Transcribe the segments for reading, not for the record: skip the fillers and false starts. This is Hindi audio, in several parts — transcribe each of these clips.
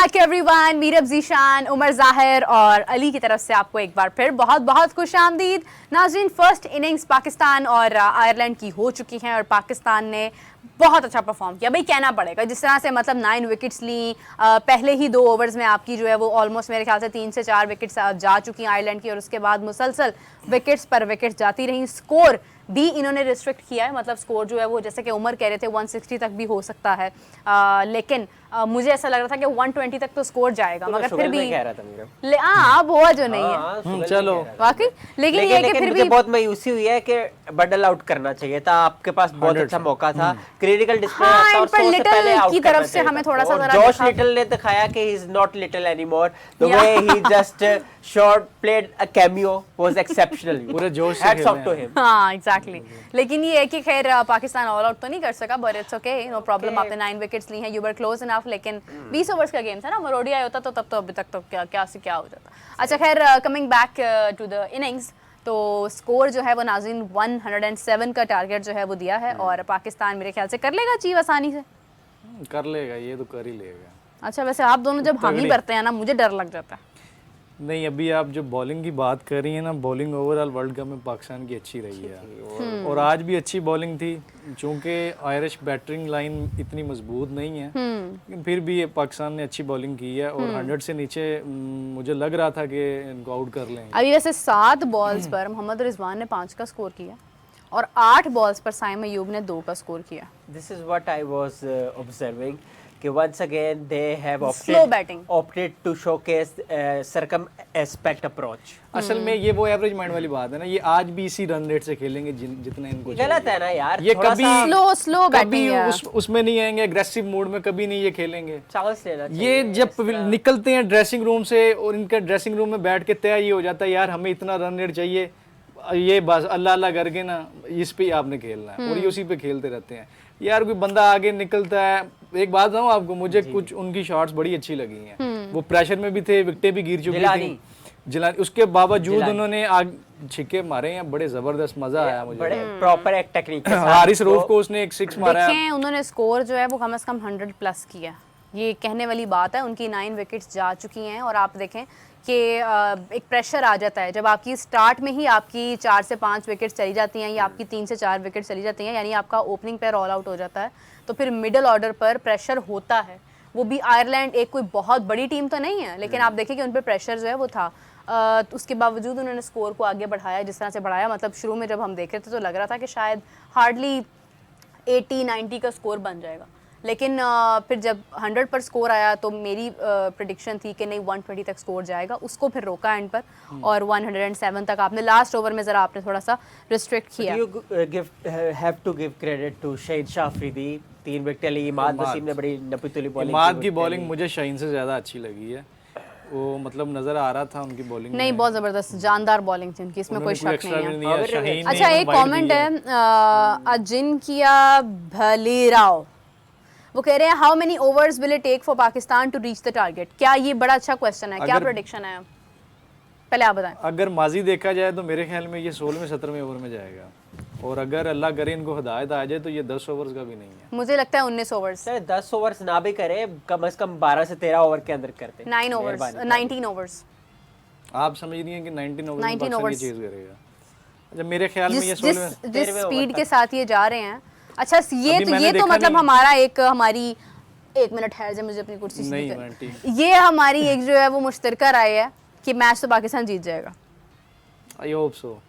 बैक एवरीवन, मीरब जीशान, उमर जाहिर और अली की तरफ से आपको एक बार फिर बहुत बहुत खुशामदीद। नाज़रीन, फर्स्ट इनिंग्स पाकिस्तान और आयरलैंड की हो चुकी हैं और पाकिस्तान ने बहुत अच्छा परफॉर्म किया, भाई कहना पड़ेगा। जिस तरह से मतलब 9 विकेट्स ली, पहले ही 2 ओवर्स में आपकी जो है वो ऑलमोस्ट मेरे ख्याल से 3 से 4 विकेट्स जा चुकी हैं आयरलैंड की, और उसके बाद मुसलसल विकेट्स पर विकेट्स जाती रहीं। स्कोर भी इन्होंने रिस्ट्रिक्ट किया है, मतलब स्कोर जो है वो जैसे कि उमर कह रहे थे 160 तक भी हो सकता है, लेकिन मुझे ऐसा लग रहा था कि 120 तक तो स्कोर जाएगा, मगर फिर भी कह रहा था मेरा अब हुआ जो नहीं है चलो वाकई। लेकिन ये कि फिर मुझे भी बहुत मायूसी हुई है कि बडल आउट करना चाहिए था, आपके पास बहुत अच्छा मौका था, क्रिटिकल डिस्प्ले हाँ, था और इन पर 100 से लिटिल पहले आउट की करना तरफ से चाहिए हमें था। थोड़ा सा और जरा जॉश देखा। लिटिल ने दिखाया कि he is not little anymore, the way he just shot played a cameo was exceptional, पूरे जोश से हैट्स ऑफ टू खेले हिम। हाँ एग्जैक्टली लेकिन ये है कि खैर पाकिस्तान ऑल आउट तो नहीं कर सका, but it's okay, no problem. आपने 9 विकेट्स ली हैं, यू वर क्लोज इनफ, लेकिन 20 ओवर्स का गेम था ना, ओडीआई होता तो तब तो अभी तक तो क्या से क्या हो जाता। अच्छा खैर, coming back to the innings, तो स्कोर जो है वो नाज़रीन 107 का टारगेट जो है वो दिया है और पाकिस्तान मेरे ख्याल से कर लेगा अचीव आसानी से। कर लेगा, ये तो कर ही लेगा। अच्छा वैसे आप दोनों जब हामी भरते हैं ना, मुझे डर लग जाता है। नहीं, अभी आप जो बॉलिंग की बात कर रही हैं ना, बॉलिंग ओवरऑल वर्ल्ड कप में पाकिस्तान की अच्छी रही है और आज भी अच्छी बॉलिंग थी। चूंकि आयरिश बैटिंग लाइन इतनी मजबूत नहीं है, लेकिन फिर भी पाकिस्तान ने अच्छी बॉलिंग की है और 100 से नीचे मुझे लग रहा था कि इनको आउट कर लेंगे। अभी वैसे 7 बॉल्स पर मोहम्मद रिजवान ने 5 का स्कोर किया और 8 बॉल्स पर साइम अयूब ने 2 का स्कोर किया। This is what I was observing. कि once again they have Slow batting. opted to showcase circumspect approach. असल में ये वो एवरेज माइंड वाली बात है ना, ये आज भी इसी रन रेट से खेलेंगे जितना इनको गलत है ना यार, ये थोड़ा कभी सा स्लो कभी बैटिंग है। उसमें नहीं आएंगे, एग्रेसिव मूड में कभी नहीं ये खेलेंगे। चांस लेना चाहिए। ये जब निकलते हैं ड्रेसिंग रूम से और इनका ड्रेसिंग रूम में बैठ के तय ये हो जाता है यार हमें इतना रन रेट चाहिए, ये बस अल्लाह अल्लाह करके ना इस पे आपने खेलना है और ये उसी पे खेलते रहते हैं। यार कोई बंदा आगे निकलता है, एक बात बताऊं आपको, मुझे कुछ उनकी शॉट्स बड़ी अच्छी लगी हैं, वो प्रेशर में भी थे, विकेटें भी गिर चुकी थी जिलानी, उसके बावजूद उन्होंने आग छिक्के मारे हैं, बड़े जबरदस्त, मजा आया मुझे। बड़े प्रॉपर एक टेक्निक के साथ। हारिस रऊफ को उसने एक 6 मारा है। देखें उन्होंने स्कोर जो है वो कम से कम 100 प्लस किया, ये कहने वाली बात है। उनकी 9 विकेट्स जा चुकी हैं और आप देखें कि एक प्रेशर आ जाता है जब आपकी स्टार्ट में ही आपकी 4 से 5 विकेट्स चली जाती हैं या आपकी 3 से 4 विकेट चली जाती हैं, यानी आपका ओपनिंग पेयर ऑल आउट हो जाता है, तो फिर मिडिल ऑर्डर पर प्रेशर होता है। वो भी आयरलैंड एक कोई बहुत बड़ी टीम तो नहीं है, लेकिन आप देखें कि उन पर प्रेशर जो है वो था। उसके बावजूद उन्होंने स्कोर को आगे बढ़ाया जिस तरह से बढ़ाया, मतलब शुरू में जब हम देख रहे थे तो लग रहा था कि शायद हार्डली 80-90 का स्कोर बन जाएगा, लेकिन फिर जब 100 पर स्कोर आया तो मेरी प्रेडिक्शन थी कि नहीं 120 तक स्कोर जाएगा, उसको फिर रोका एंड पर और 107 तक आपने लास्ट ओवर में ज़रा आपने थोड़ा सा रिस्ट्रिक्ट किया। You have to give credit to Shahid Shah Afridi, 3 wicket ली, इमाद नसीम ने बड़ी नपीतुली बॉलिंग। इमाद की बॉलिंग मुझे शाहीन से ज़्यादा अच्छी लगी है, वो मतलब नज़र आ रहा था उनकी बॉलिंग नहीं, बहुत ज़बरदस्त जानदार बॉलिंग थी उनकी, इसमें कोई शक नहीं है। शाहीन अच्छा एक कमेंट है अजिंक्या भलेराव, वो कह रहे हैं how many overs will it take for Pakistan to reach the target. क्या ये बड़ा अच्छा क्वेश्चन है, क्या प्रेडिक्शन है, पहले आप बताएं। अगर माजी देखा जाए तो मेरे ख्याल में ये 16वें-17वें ओवर में जाएगा और अगर अल्लाह करे इनको हिदायत आ जाए तो ये 10 ओवर्स का भी नहीं है। मुझे लगता है 19 ओवर्स, 10 ओवर्स ना भी करे, कम से कम 12 से 13 ओवर के अंदर करते। 9 ओवर्स, 19 ओवर्स। आप समझ रही हैं कि 19 ओवर्स में पाकिस्तान ये चीज करेगा। अच्छा मेरे ख्याल में ये जिस स्पीड के साथ ये जा रहे हैं। अच्छा ये तो मतलब हमारा एक हमारी 1 मिनट ठहर जाए, मुझे अपनी कुर्सी नहीं, ये हमारी एक जो है वो मुश्तरका राय है कि मैच तो पाकिस्तान जीत जाएगा। I hope so.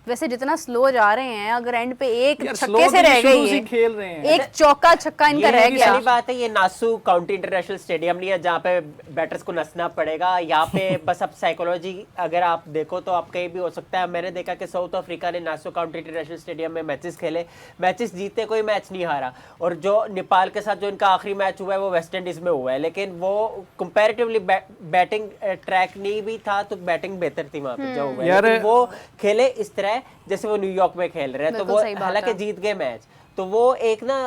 वैसे जितना स्लो जा रहे हैं, अगर एंड पे एक यार छक्के से रह गई है, खेल रहे हैं, एक चौका छक्का इनका रह गया। सही बात है, ये नासू काउंटी इंटरनेशनल स्टेडियम नहीं है जहाँ पे बैटर्स को नसना पड़ेगा। यहाँ पे बस अब साइकोलॉजी अगर आप देखो तो आप कहीं भी हो सकता है। मैंने देखा कि साउथ अफ्रीका ने नासू काउंटी इंटरनेशनल स्टेडियम में मैचेस खेले, मैचेस जीते, कोई मैच नहीं हारा। और जो नेपाल के साथ जो इनका आखिरी मैच हुआ है वो वेस्ट इंडीज में हुआ है, लेकिन वो कंपैरेटिवली बैटिंग ट्रैक नहीं भी था तो बैटिंग बेहतर थी वहाँ पे जो हुआ है, लेकिन वो खेले इस तरह जैसे वो न्यूयॉर्क में खेल रहे हैं, तो वो हालांकि जीत गए मैच, तो वो एक ना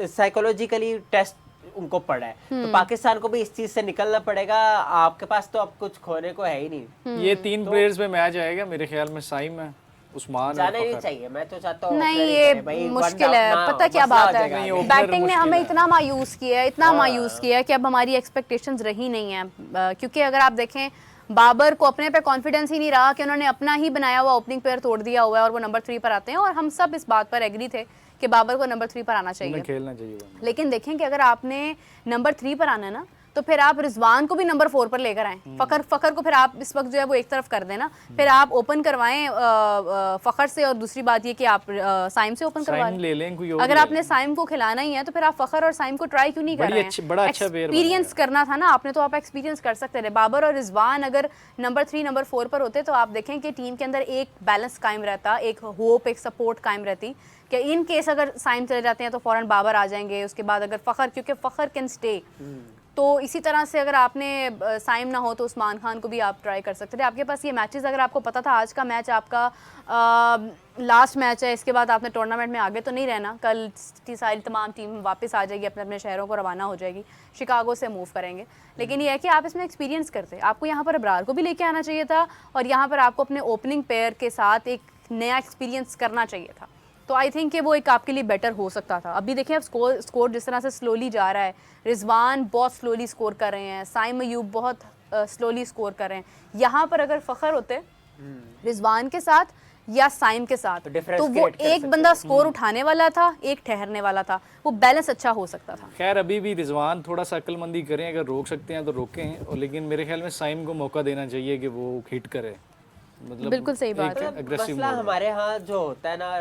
साइकोलॉजिकली टेस्ट उनको पड़ा है। तो पाकिस्तान को भी इस चीज से निकलना पड़ेगा, आपके पास तो अब कुछ खोने को है ही नहीं। ये 3 प्लेयर्स पे मैच आएगा मेरे ख्याल में, साइम है, उस्मान और जाना ही नहीं फखर। चाहिए, मैं तो चाहता हूँ नहीं opener ही ये करे भाई, मुश्किल वरना है, अपना पता क्या मसला हो बात है, जाएगा नहीं, आगे। opener बैटिंग ने मुश्किल हमें है। इतना मायूस किया है, इतना मायूस किया है कि अब हमारी एक्सपेक्टेशंस रही नहीं है, क्योंकि अगर आप देखें बाबर को अपने पे कॉन्फिडेंस ही नहीं रहा कि उन्होंने अपना ही बनाया हुआ ओपनिंग पेयर तोड़ दिया हुआ है और वो नंबर 3 पर आते हैं, और हम सब इस बात पर एग्री थे कि बाबर को नंबर 3 पर आना चाहिए। उन्हें खेलना चाहिए वो। लेकिन देखें कि अगर आपने नंबर 3 पर आना है ना, तो फिर आप रिजवान को भी नंबर 4 पर लेकर आए, फखर को फिर आप इस वक्त जो है वो एक तरफ कर देना, फिर आप ओपन करवाएं फखर से, और दूसरी बात ये कि आप साइम से ओपन करवा साइम ले लें, कोई और अगर ले आपने साइम को खिलाना ही है तो फिर आप फखर और साइम को ट्राई क्यों नहीं कर रहे हैं? बड़ा अच्छा player एक्सपीरियंस करना था ना आपने, तो आप एक्सपीरियंस कर सकते थे। बाबर और रिजवान अगर नंबर 3 नंबर 4 पर होते तो आप देखें कि टीम के अंदर एक बैलेंस कायम रहता, एक होप, एक सपोर्ट कायम रहती कि इन केस अगर साइम चले जाते हैं तो फौरन बाबर आ जाएंगे, उसके बाद अगर फखर, क्योंकि फखर कैन स्टे, तो इसी तरह से अगर आपने साइम ना हो तो उस्मान खान को भी आप ट्राई कर सकते थे। आपके पास ये मैचेस, अगर आपको पता था आज का मैच आपका लास्ट मैच है, इसके बाद आपने टूर्नामेंट में आगे तो नहीं रहना, कल सारी तमाम टीम वापस आ जाएगी, अपने अपने शहरों को रवाना हो जाएगी, शिकागो से मूव करेंगे। लेकिन ये है कि आप इसमें एक्सपीरियंस करते, आपको यहाँ पर अबरार को भी लेके आना चाहिए था, और यहाँ पर आपको अपने ओपनिंग पेयर के साथ एक नया एक्सपीरियंस करना चाहिए था। तो आई थिंक कि वो एक आपके लिए बेटर हो सकता था। अभी देखिए अब स्कोर जिस तरह से स्लोली जा रहा है, रिजवान बहुत स्लोली स्कोर कर रहे हैं, साइम अयूब बहुत स्लोली स्कोर कर रहे हैं, यहाँ पर अगर फखर होते रिजवान के साथ या साइम के साथ तो difference तो वो create कर एक सकते बंदा स्कोर उठाने वाला था, एक ठहरने वाला था, वो बैलेंस अच्छा हो सकता था। खैर अभी भी रिजवान थोड़ा सा अक्लमंदी करें, अगर रोक सकते हैं तो रोकें, और लेकिन मेरे ख्याल में साइम को मौका देना चाहिए कि वो हिट करे, मतलब बिल्कुल सही बात है। aggressive मसला mode हमारे यहाँ जो होता है ना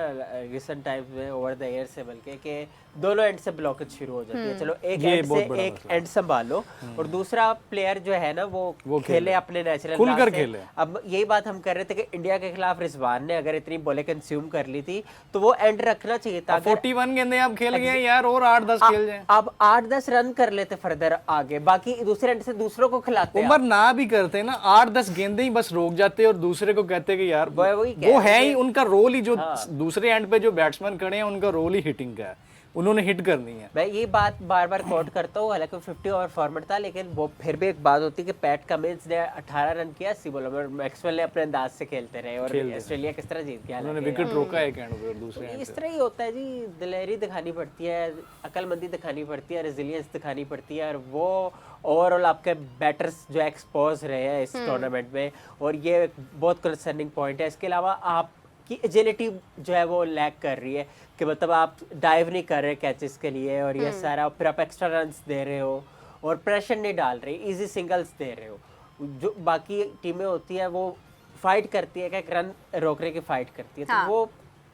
रिसेंट टाइम्स में ओवर द ईयर से, बल्कि कि दोनों एंड से ब्लॉकेज शुरू हो जाती है। चलो एक ये एंड बहुत से बड़ा एक मसला एंड संभालो, और दूसरा प्लेयर जो है ना वो खेले अपने नेचुरल खुलकर खेले। अब यही बात हम कर रहे थे कि इंडिया के खिलाफ रिजवान ने अगर इतनी बॉलें कंज्यूम कर ली थी तो वो एंड रखना चाहिए था। 41 गेंदें आप खेल गए यार, और 8-10 खेल जाए, अब 8-10 रन कर लेते फर्दर आगे, बाकी दूसरे एंड से दूसरों को खिलाते उमर ना भी करते ना, 8-10 गेंदें ही बस रोक जाते और दूसरे को कहते कि यार वही वो है ही उनका रोल ही, जो दूसरे एंड पे जो बैट्समैन खड़े हैं उनका रोल ही हिटिंग का है, उन्होंने हिट करनी है। मैं ये बात बार बार कोट करता हूँ, हालांकि 50 ओवर फॉर्मेट था, लेकिन वो फिर भी एक बात होती है कि पैट कमिंस ने 18 रन किया, 80 बॉलों में, मैक्सवेल ने अपने अंदाज से खेलते रहे, और ऑस्ट्रेलिया किस तरह जीत गया। उन्होंने विकेट रोका एक एंड पे और दूसरे एंड इस तरह ही होता है जी, दिलेरी दिखानी पड़ती है, अकलमंदी दिखानी पड़ती है, रेजिलियंस दिखानी पड़ती है, और वो ओवरऑल आपके बैटर्स जो एक्सपोज रहे हैं इस टूर्नामेंट में, और ये एक बहुत कंसर्निंग पॉइंट है। इसके अलावा आपकी एजिलिटी जो है वो लैक कर रही है, कि मतलब आप डाइव नहीं कर रहे कैचेस के लिए, और ये सारा फिर आप एक्स्ट्रा रन्स दे रहे हो और प्रेशर नहीं डाल रहे, इजी सिंगल्स दे रहे हो। जो बाकी टीमें होती है वो फाइट करती है, कि रन रोकने की फाइट करती है, तो वो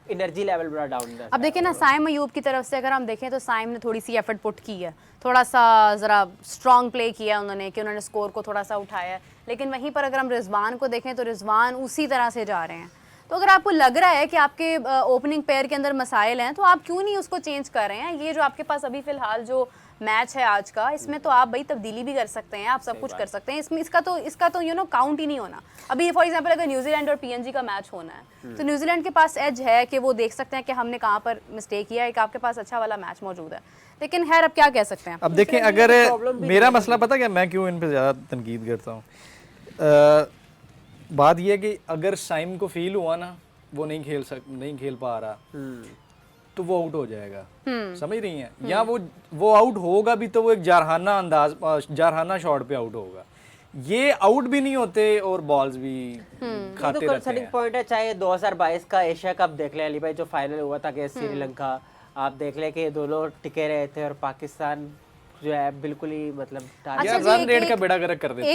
एनर्जी लेवल बड़ा डाउन है। अब देखिए ना, साइम अयूब की तरफ से अगर हम देखें तो साइम ने थोड़ी सी एफर्ट पुट की है, थोड़ा सा ज़रा स्ट्रॉन्ग प्ले किया उन्होंने, कि उन्होंने स्कोर को थोड़ा सा उठाया है। लेकिन वहीं पर अगर हम रिजवान को देखें तो रिजवान उसी तरह से जा रहे हैं। तो अगर आपको लग रहा है कि आपके ओपनिंग पेयर के अंदर मसाइल हैं, तो आप क्यों नहीं उसको चेंज कर रहे हैं? ये जो आपके पास अभी फ़िलहाल जो मैच है आज का, इसमें तो आप भाई तब्दीली भी कर सकते हैं, आप सब कुछ कर सकते हैं, इसमें इसका तो यू नो काउंट ही नहीं होना। अभी फॉर एग्जांपल अगर न्यूजीलैंड और पीएनजी का मैच होना है, तो न्यूजीलैंड के पास एज है कि वो देख सकते हैं कि हमने कहाँ पर मिस्टेक किया है, एक आपके पास अच्छा वाला मैच मौजूद है। लेकिन खैर अब क्या कह सकते हैं। अब देखें, अगर मेरा मसला पता क्या, मैं क्यों इन पे ज़्यादा तनकीद करता हूँ, बात यह है कि अगर साइम को फील हुआ ना वो नहीं खेल पा रहा, तो वो आउट हो जाएगा, समझ रही हैं? या वो आउट होगा भी तो वो एक जारहाना शॉट पे आउट होगा, ये आउट भी नहीं होते और बॉल्स भी खाते रहते हैं। पॉइंट है, चाहे 2022 का एशिया कप देख ले अली भाई, जो फाइनल हुआ था अगेंस्ट श्रीलंका, आप देख ले कि दोनों टिके रहे थे, और पाकिस्तान जो है बिल्कुल ही मतलब यार रन रेट का बेड़ा गर्क कर देते हैं।